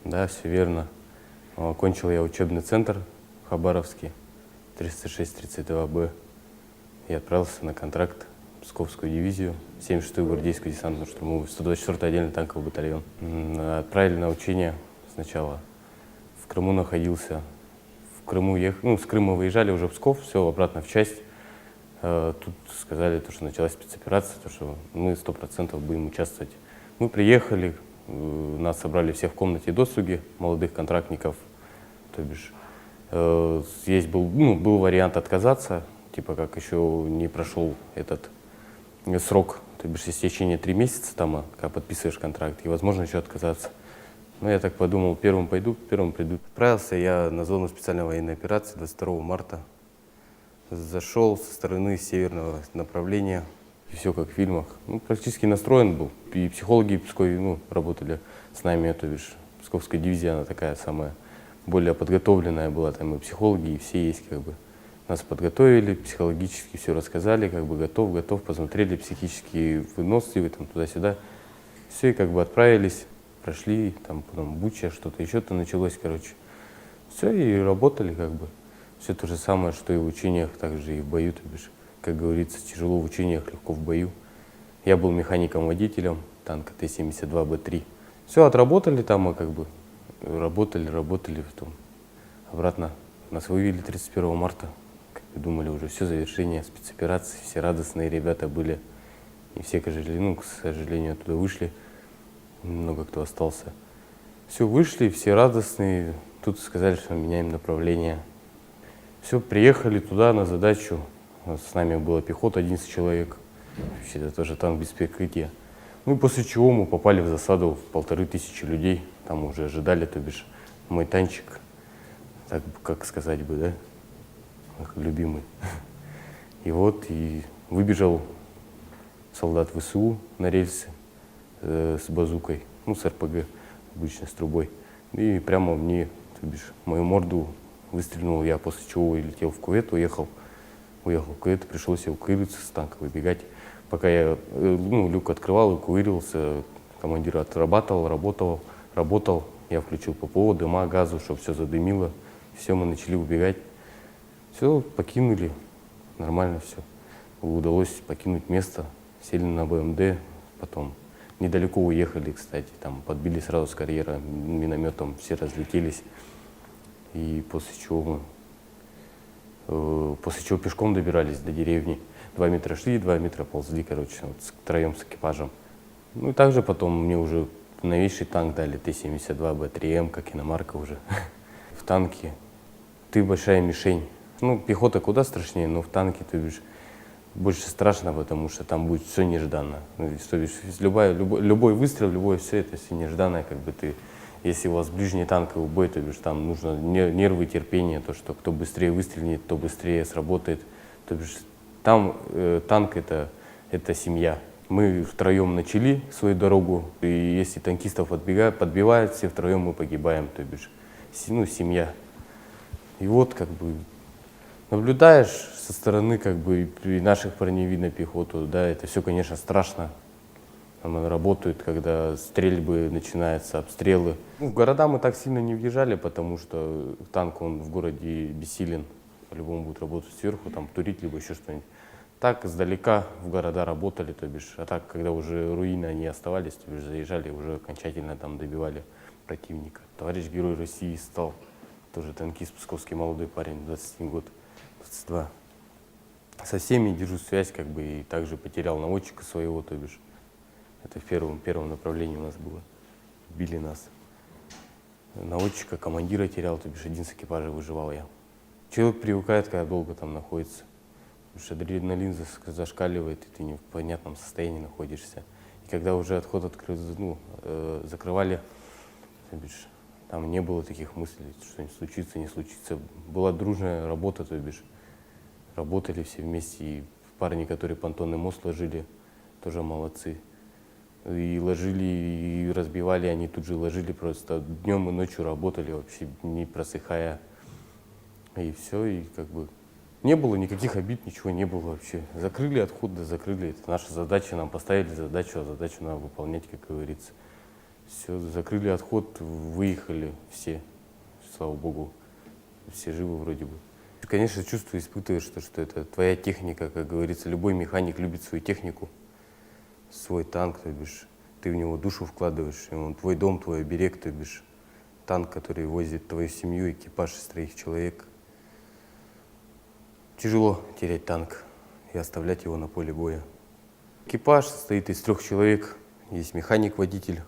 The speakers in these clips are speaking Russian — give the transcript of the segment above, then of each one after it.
Да, все верно. Окончил я учебный центр в Хабаровске, 306-32Б, и отправился на контракт в Псковскую дивизию, 76-ю гвардейскую десантно-штурмовую, 124-й отдельный танковый батальон. Отправили на учения сначала. В Крыму находился. В Крыму с Крыма выезжали уже в Псков, все, обратно в часть. Тут сказали, что началась спецоперация, что мы 100% будем участвовать. Мы приехали, нас собрали всех в комнате досуги, молодых контрактников. То бишь, был вариант отказаться, типа как еще не прошел этот срок, то бишь в течение 3 месяца, там, когда подписываешь контракт, и возможно еще отказаться. Но я так подумал, первым пойду, первым приду. Отправился я на зону специальной военной операции 22 марта. Зашел со стороны северного направления, и все как в фильмах. Практически настроен был. И психологи в Пскове работали с нами, то бишь Псковская дивизия, она такая самая более подготовленная была, там и психологи, и все есть как бы. Нас подготовили, психологически все рассказали, как бы готов, посмотрели, психически выносливый, там туда-сюда. Все, и как бы отправились, прошли, там потом Буча, что-то еще-то началось, короче. Все, и работали как бы. Все то же самое, что и в учениях, так же и в бою, то бишь, как говорится, тяжело в учениях, легко в бою. Я был механиком-водителем танка Т-72Б3. Все, отработали там, мы как бы работали, потом обратно нас вывели 31 марта. Как бы думали, уже все, завершение спецоперации, все радостные ребята были. И все, к сожалению, оттуда вышли, много кто остался. Все, вышли, все радостные, тут сказали, что меняем направление. Все, приехали туда на задачу, с нами была пехота, 11 человек, вообще это тоже танк без прикрытия. И после чего мы попали в засаду в 1500 людей, там уже ожидали, то бишь, мой танчик, так как сказать бы, да, как любимый. И и выбежал солдат ВСУ на рельсы с базукой, с РПГ, обычно с трубой, и прямо мне, то бишь, мою морду выстрелил я, после чего летел в кювет, уехал в кювет, пришлось эвакуироваться с танка, выбегать. Пока я люк открывал, эвакуировался, командир работал, я включил ППО, дыма, газу, чтобы все задымило. Все, мы начали убегать. Все, покинули, нормально все. Удалось покинуть место, сели на БМД, потом недалеко уехали, кстати, там подбили сразу с карьера минометом, все разлетелись. И после чего пешком добирались до деревни. 2 метра шли, 2 метра ползли, короче, втроем с экипажем. И также потом мне уже новейший танк дали, Т-72Б3М, как иномарка уже. В танке ты большая мишень. Пехота куда страшнее, но в танке ты бишь больше страшно, потому что там будет все нежданно. Любой выстрел, любое все это все нежданное, как бы ты. Если у вас ближний танковый бой, то бишь там нужно нервы, терпение, то, что кто быстрее выстрелит, то быстрее сработает. То бишь там танк это семья. Мы втроем начали свою дорогу, и если танкистов подбивают, все втроем мы погибаем, то бишь семья. И как бы наблюдаешь со стороны, как бы и наших парней видно пехоту, да, это все, конечно, страшно. Там работают, когда стрельбы начинаются, обстрелы. В города мы так сильно не въезжали, потому что танк, он в городе бессилен. По-любому будет работать сверху, там турить, либо еще что-нибудь. Так, издалека в города работали, то бишь. А так, когда уже руины они оставались, то бишь заезжали, уже окончательно там добивали противника. Товарищ Герой России стал, тоже танкист, псковский молодой парень, 21 год, 22. Со всеми держу связь, как бы, и также потерял наводчика своего, то бишь. Это в первом направлении у нас было. Били нас. Наводчика, командира терял, то бишь один с экипажа выживал я. Человек привыкает, когда долго там находится. Потому что адреналин зашкаливает, и ты не в понятном состоянии находишься. И когда уже отход закрывали, то бишь, там не было таких мыслей, что-нибудь случится, не случится. Была дружная работа, то бишь. Работали все вместе, и парни, которые понтонный мост ложили, тоже молодцы. И ложили, и разбивали, они тут же ложили просто. Днем и ночью работали, вообще не просыхая. И все, и как бы не было никаких обид, ничего не было вообще. Закрыли отход, да закрыли. Это наша задача, нам поставили задачу, а задачу надо выполнять, как говорится. Все, закрыли отход, выехали все, слава богу, все живы вроде бы. Конечно, чувство испытываешь, что это твоя техника, как говорится, любой механик любит свою технику, свой танк, то бишь, ты в него душу вкладываешь, и он твой дом, твой оберег, то бишь, танк, который возит твою семью, экипаж из 3 человек. Тяжело терять танк и оставлять его на поле боя. Экипаж состоит из 3 человек, есть механик-водитель,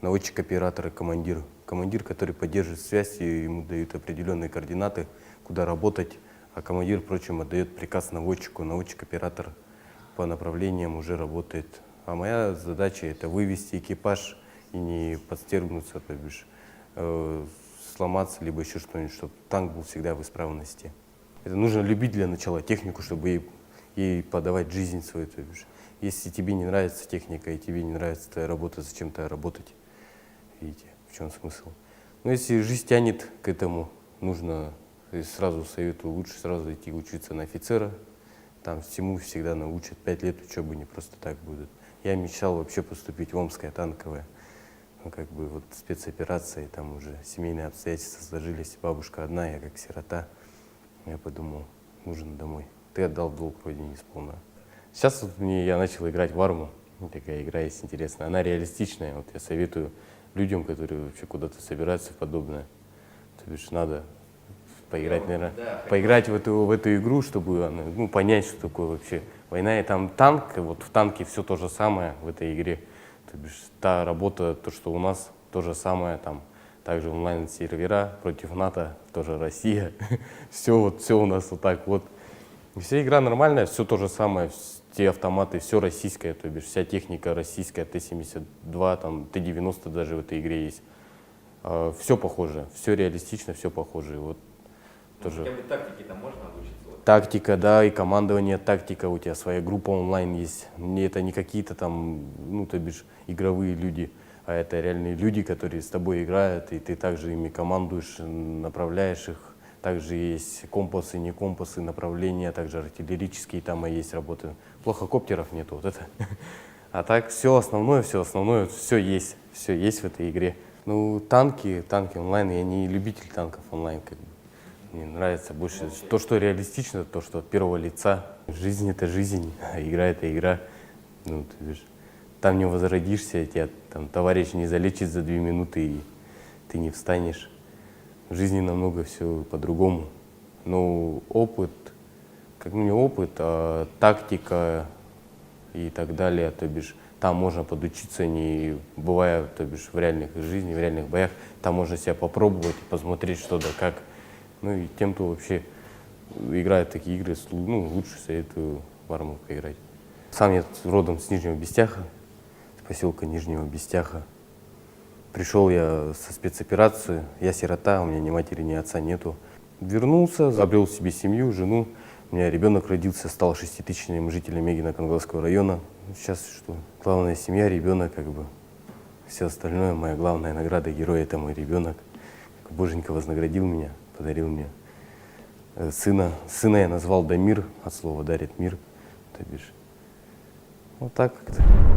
наводчик-оператор и командир. Командир, который поддерживает связь, и ему дают определенные координаты, куда работать, а командир, впрочем, отдает приказ наводчику, наводчик-оператор по направлениям уже работает. А моя задача — это вывести экипаж и не подстергнуться, то бишь сломаться, либо еще что-нибудь, чтобы танк был всегда в исправности. Это нужно любить для начала технику, чтобы ей подавать жизнь свою, то бишь. Если тебе не нравится техника и тебе не нравится твоя работа, зачем-то работать. Видите, в чем смысл? Но если жизнь тянет к этому, нужно, сразу советую, лучше сразу идти учиться на офицера. Там всему всегда научат, 5 лет учебы не просто так будут. Я мечтал вообще поступить в Омское танковое. Ну, как бы вот спецоперации, там уже семейные обстоятельства сложились. Бабушка одна, я как сирота. Я подумал, нужен домой. Ты отдал долг родине сполна. Сейчас вот я начал играть в арму. Такая игра есть интересная. Она реалистичная. Вот я советую людям, которые вообще куда-то собираются в подобное. То бишь надо поиграть, наверное, поиграть в эту игру, чтобы понять, что такое вообще война. И там танк, вот в танке все то же самое в этой игре. То бишь та работа, то, что у нас, то же самое там. Также онлайн-сервера против НАТО, тоже Россия. Все у нас вот так вот. Вся игра нормальная, все то же самое, те автоматы, все российское, то бишь вся техника российская, Т-72, там, Т-90 даже в этой игре есть. Все похоже, все реалистично, все похоже. Вот, тоже. Хотя бы тактики там можно обучиться? Тактика, да, и командование, тактика, у тебя своя группа онлайн есть. Это не какие-то там, то бишь, игровые люди, а это реальные люди, которые с тобой играют, и ты также ими командуешь, направляешь их. Также есть компасы, не компасы, направления, также артиллерические там есть работы. Плохо коптеров нету, вот это. А так все основное, все есть в этой игре. Ну, танки онлайн, я не любитель танков онлайн, как бы. Мне нравится больше то, что реалистично, то, что от первого лица. Жизнь — это жизнь, а игра — это игра. Ну, ты видишь, там не возродишься, тебя там товарищ не залечит за 2 минуты, и ты не встанешь. В жизни намного все по-другому. Но опыт, не опыт, а тактика и так далее, то бишь там можно подучиться, не бывая, то бишь в реальных жизни, в реальных боях, там можно себя попробовать, посмотреть что да как. Ну и тем, кто вообще играет в такие игры, лучше советую в арму поиграть. Сам я родом с Нижнего Бестяха, с поселка Нижнего Бестяха. Пришел я со спецоперации, я сирота, у меня ни матери, ни отца нету. Вернулся, обрел себе семью, жену. У меня ребенок родился, стал 6-тысячным жителем Мегино-Конголовского района. Сейчас что? Главная семья, ребенок, как бы. Все остальное, моя главная награда героя — это мой ребенок. Боженька вознаградил меня, подарил мне сына. Сына я назвал Дамир, от слова «дарит мир». То бишь, вот так как-то.